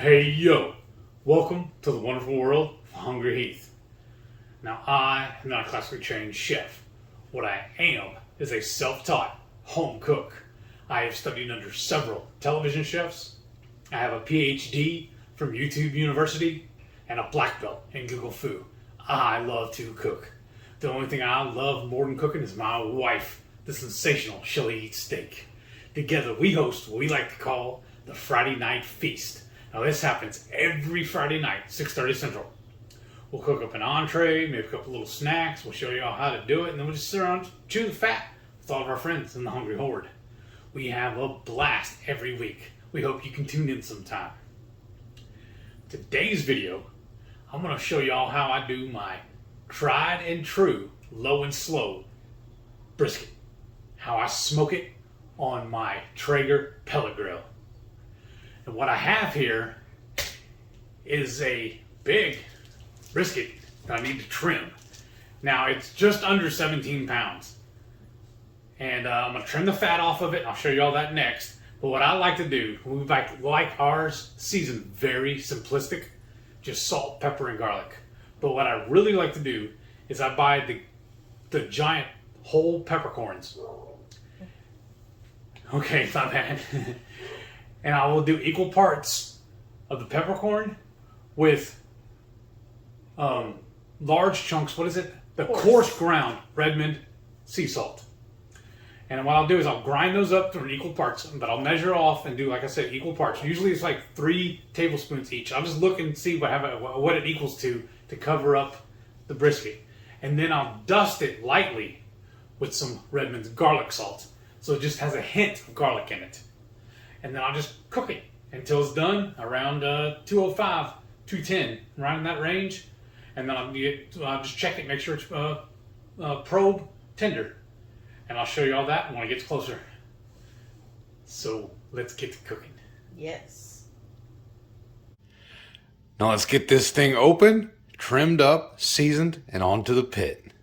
Hey yo, welcome to the wonderful world of HungryHeath. Now I am not a classically trained chef. What I am is a self-taught home cook. I have studied under several television chefs. I have a PhD from YouTube University and a black belt in Google Fu. I love to cook. The only thing I love more than cooking is my wife, the sensational She'll Eat Steak. Together we host what we like to call the Friday Night Feast. Now this happens every Friday night, 6:30 Central. We'll cook up an entree, maybe a couple little snacks. We'll show you all how to do it, and then we'll just sit around chew the fat with all of our friends in the Hungry Horde. We have a blast every week. We hope you can tune in sometime. Today's video, I'm going to show you all how I do my tried and true low and slow brisket. How I smoke it on my Traeger Pellet Grill. And what I have here is a big brisket that I need to trim. Now it's just under 17 pounds. And I'm going to trim the fat off of it. I'll show you all that next. But what I like to do, we like ours seasoned very simplistic. Just salt, pepper, and garlic. But what I really like to do is I buy the giant whole peppercorns. Okay, it's not bad. And I will do equal parts of the peppercorn with large chunks, what is it? The coarse ground Redmond sea salt. And what I'll do is I'll grind those up to equal parts, but I'll measure off and do, like I said, equal parts. Usually it's like 3 tablespoons each. I'll just look and see what it equals to cover up the brisket. And then I'll dust it lightly with some Redmond's garlic salt. So it just has a hint of garlic in it. And then I'll just cook it until it's done around 205, 210, right in that range. And then I'll just check it, make sure it's probe tender. And I'll show you all that when it gets closer. So let's get to cooking. Yes. Now let's get this thing open, trimmed up, seasoned, and onto the pit.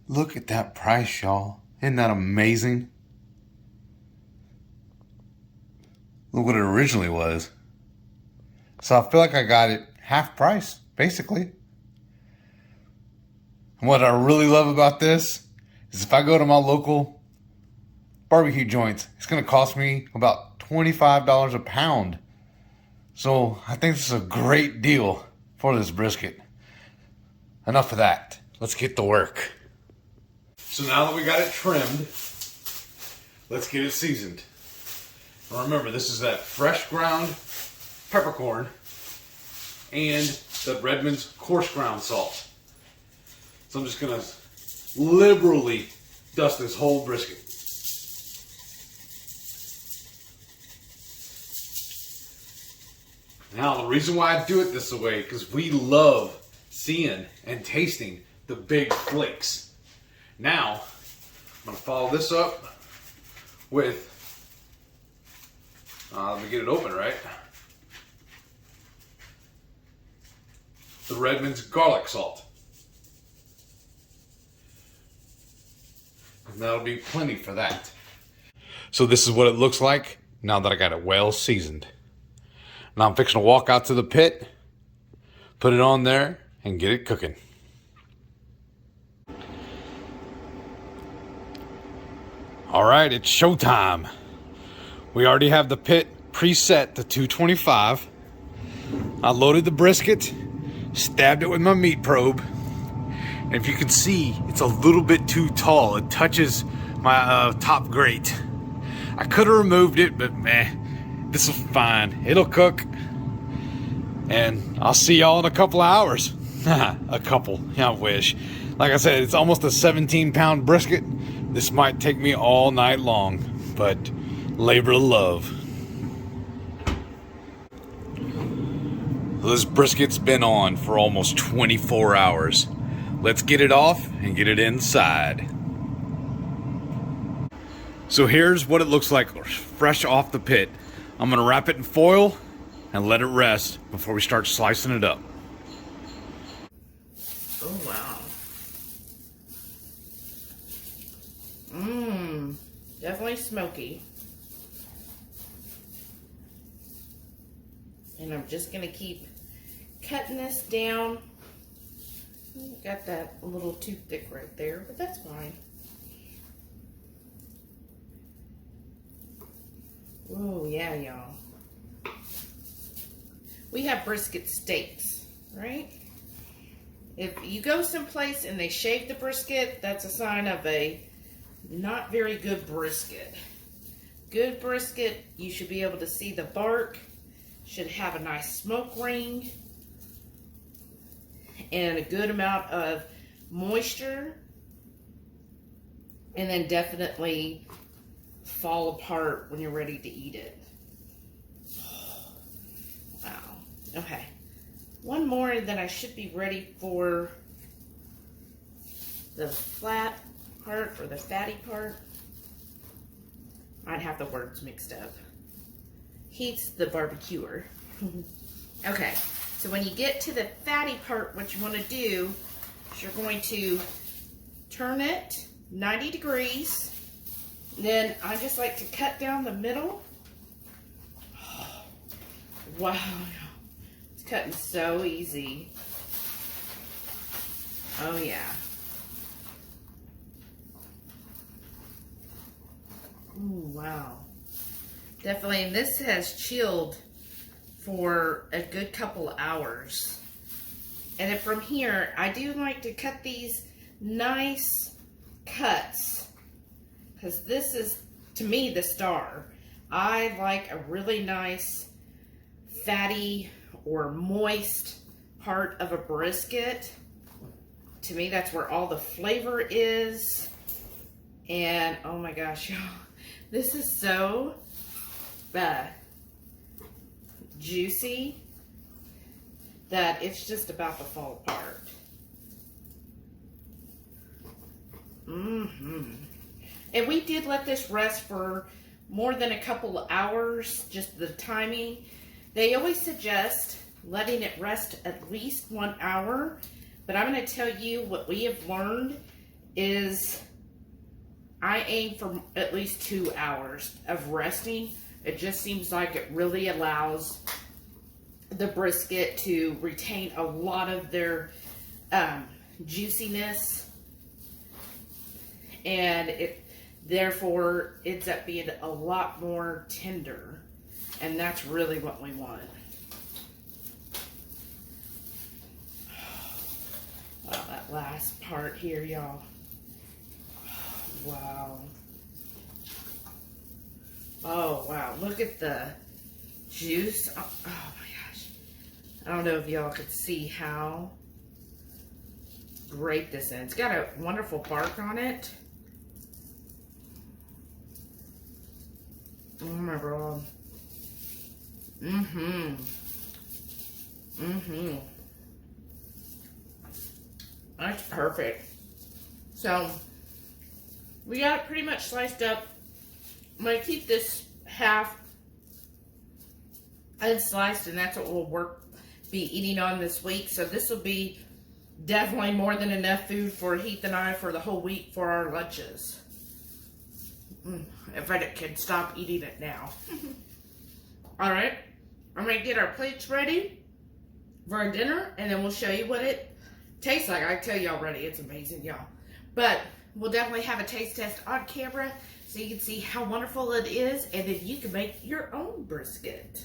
Look at that price, y'all. Isn't that amazing? Look what it originally was. So I feel like I got it half price, basically. And what I really love about this is if I go to my local barbecue joints, it's going to cost me about $25 a pound. So I think this is a great deal for this brisket. Enough of that. Let's get to work. So now that we got it trimmed, let's get it seasoned. Now remember, this is that fresh ground peppercorn and the Redmond's coarse ground salt. So I'm just going to liberally dust this whole brisket. Now the reason why I do it this way, because we love seeing and tasting the big flakes. Now, I'm going to follow this up with, let me get it open, right? The Redmond's garlic salt. And that'll be plenty for that. So this is what it looks like now that I got it well seasoned. Now I'm fixing to walk out to the pit, put it on there, and get it cooking. All right, it's showtime. We already have the pit preset to 225. I loaded the brisket, stabbed it with my meat probe. And if you can see, it's a little bit too tall. It touches my top grate. I could have removed it, but this is fine. It'll cook. And I'll see y'all in a couple of hours. A couple, I wish. Like I said, it's almost a 17-pound brisket. This might take me all night long, but labor of love. This brisket's been on for almost 24 hours. Let's get it off and get it inside. So here's what it looks like fresh off the pit. I'm gonna wrap it in foil and let it rest before we start slicing it up. Oh, wow. Definitely smoky. And I'm just going to keep cutting this down. Got that a little too thick right there, but that's fine. Oh, yeah, y'all. We have brisket steaks, right? If you go someplace and they shave the brisket, that's a sign of a not very good brisket. Good brisket, you should be able to see the bark, should have a nice smoke ring, and a good amount of moisture, and then definitely fall apart when you're ready to eat it. Wow. Okay. One more and then I should be ready for the flat part or the fatty part. Might have the words mixed up. Heath's the barbecuer. Okay, so when you get to the fatty part, what you want to do is you're going to turn it 90 degrees. Then I just like to cut down the middle. Wow. Cutting so easy. Oh yeah. Ooh, wow. Definitely, and this has chilled for a good couple hours. And then from here, I do like to cut these nice cuts, because this is, to me, the star. I like a really nice fatty or moist part of a brisket. To me, that's where all the flavor is. And oh my gosh, y'all, this is so juicy that it's just about to fall apart. And we did let this rest for more than a couple of hours, just the timing. They always suggest letting it rest at least 1 hour, but I'm going to tell you what we have learned is I aim for at least 2 hours of resting. It just seems like it really allows the brisket to retain a lot of their juiciness, and it therefore ends up being a lot more tender. And that's really what we want. Wow, that last part here, y'all. Wow. Oh, wow. Look at the juice. Oh my gosh. I don't know if y'all could see how great this is. It's got a wonderful bark on it. Oh my God. That's perfect. So, we got it pretty much sliced up. I'm going to keep this half unsliced, and that's what we'll be eating on this week. So this will be definitely more than enough food for Heath and I for the whole week for our lunches. If I can stop eating it now. Alright, I'm going to get our plates ready for our dinner, and then we'll show you what it tastes like. I tell you already, it's amazing, y'all. But we'll definitely have a taste test on camera so you can see how wonderful it is, and then you can make your own brisket.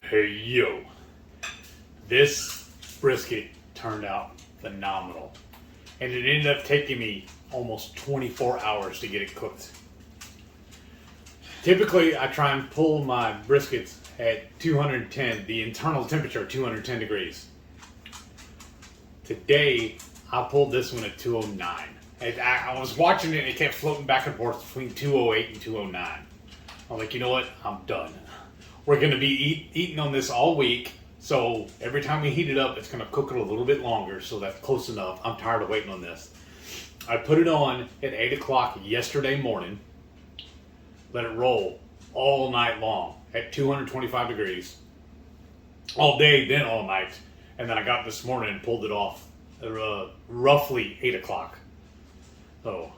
Hey, yo. This brisket turned out phenomenal. And it ended up taking me almost 24 hours to get it cooked. Typically, I try and pull my briskets at 210, the internal temperature, 210 degrees. Today, I pulled this one at 209. I was watching it and it kept floating back and forth between 208 and 209. I'm like, you know what? I'm done. We're going to be eating on this all week. So every time we heat it up, it's going to cook it a little bit longer. So that's close enough. I'm tired of waiting on this. I put it on at 8 o'clock yesterday morning. Let it roll all night long at 225 degrees. All day, then all night. And then I got this morning and pulled it off at roughly 8 o'clock. So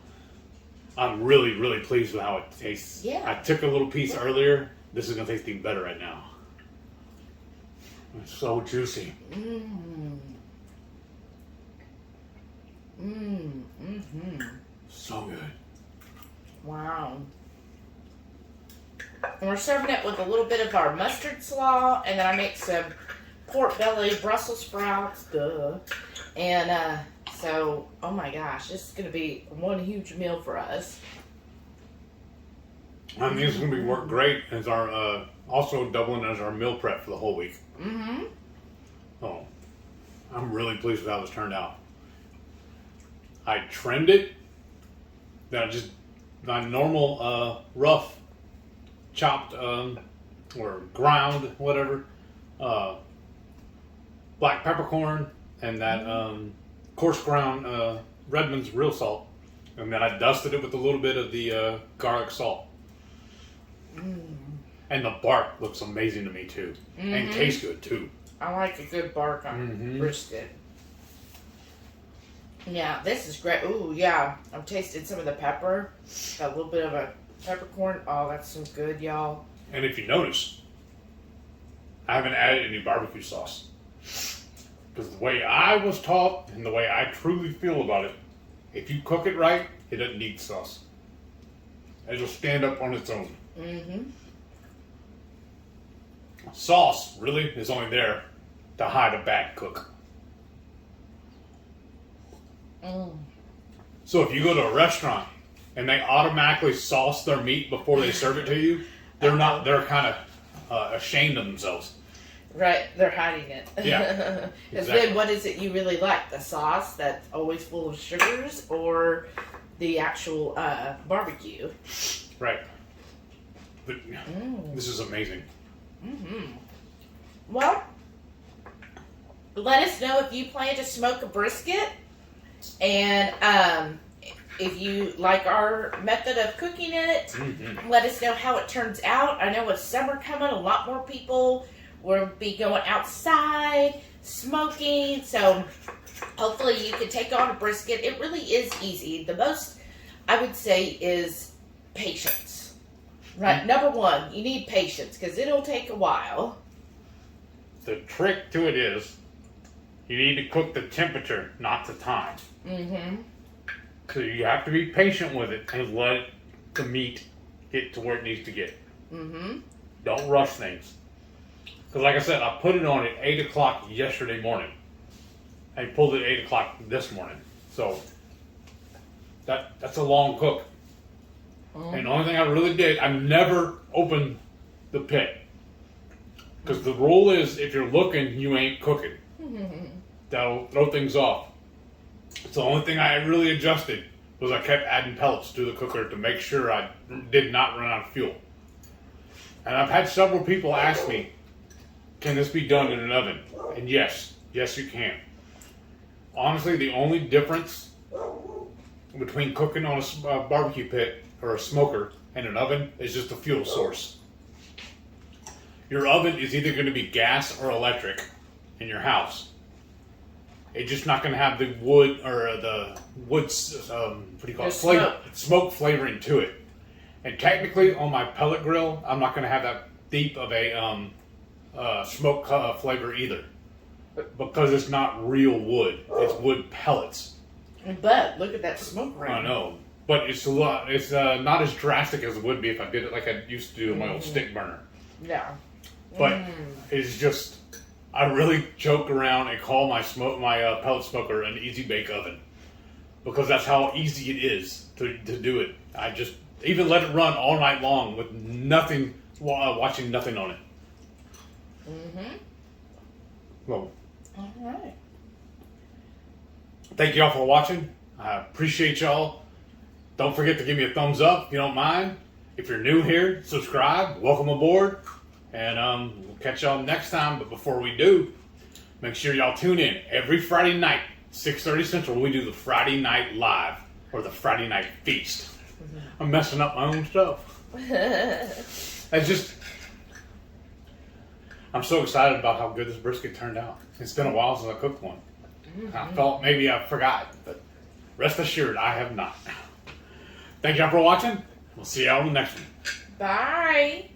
I'm really, really pleased with how it tastes. Yeah. I took a little piece earlier this is going to taste even better right now. It's so juicy. So good. Wow. And we're serving it with a little bit of our mustard slaw, and then I make some pork belly, Brussels sprouts, duh. And so, oh my gosh, this is going to be one huge meal for us. I think it's going to work great as our, also doubling as our meal prep for the whole week. Oh, I'm really pleased with how this turned out. I trimmed it. Then I just, my normal rough chopped or ground, whatever, black peppercorn and that coarse ground Redmond's real salt. And then I dusted it with a little bit of the garlic salt. And the bark looks amazing to me too. And tastes good too. I like a good bark on brisket. Yeah, this is great. Ooh, yeah. I'm tasting some of the pepper. Got a little bit of a peppercorn. Oh, that's so good, y'all. And if you notice, I haven't added any barbecue sauce. Because the way I was taught and the way I truly feel about it, if you cook it right, it doesn't need sauce. It'll stand up on its own. Sauce really is only there to hide a bad cook. So if you go to a restaurant and they automatically sauce their meat before they serve it to you, they're kind of ashamed of themselves. Right, they're hiding it. Yeah. Because Exactly. then what is it you really like? The sauce that's always full of sugars, or the actual barbecue? Right. But this is amazing. Well, let us know if you plan to smoke a brisket, and if you like our method of cooking it. Let us know how it turns out. I know with summer coming, a lot more people will be going outside smoking, so hopefully you can take on a brisket. It really is easy. The most I would say is patience. Right, number one, you need patience because it'll take a while. The trick to it is you need to cook the temperature, not the time. So you have to be patient with it and let the meat get to where it needs to get. Don't rush things. Because like I said, I put it on at 8 o'clock yesterday morning. I pulled it at 8 o'clock this morning. So that's a long cook. And the only thing I really did, I never opened the pit. Because the rule is, if you're looking, you ain't cooking. That'll throw things off. So the only thing I really adjusted was I kept adding pellets to the cooker to make sure I did not run out of fuel. And I've had several people ask me, can this be done in an oven? And yes you can. Honestly, the only difference between cooking on a barbecue pit or a smoker and an oven is just the fuel source. Your oven is either going to be gas or electric in your house. It's just not going to have the wood or the wood, smoke flavoring to it. And technically, on my pellet grill, I'm not going to have that deep of a smoke flavor either, because it's not real wood; it's wood pellets. But look at that smoke ring. I know, but it's a lot. It's not as drastic as it would be if I did it like I used to do in my old stick burner. Yeah. But it's just, I really joke around and call my pellet smoker an easy bake oven, because that's how easy it is to do it. I just even let it run all night long with nothing, watching nothing on it. Well, all right. Thank y'all for watching. I appreciate y'all. Don't forget to give me a thumbs up if you don't mind. If you're new here, subscribe. Welcome aboard. And we'll catch y'all next time. But before we do, make sure y'all tune in every Friday night, 6:30 Central. We do the Friday Night Live, or the Friday Night Feast. I'm messing up my own stuff. It's just, I'm so excited about how good this brisket turned out. It's been a while since I cooked one. I felt maybe I forgot, but rest assured, I have not. Thank y'all for watching. We'll see y'all on the next one. Bye.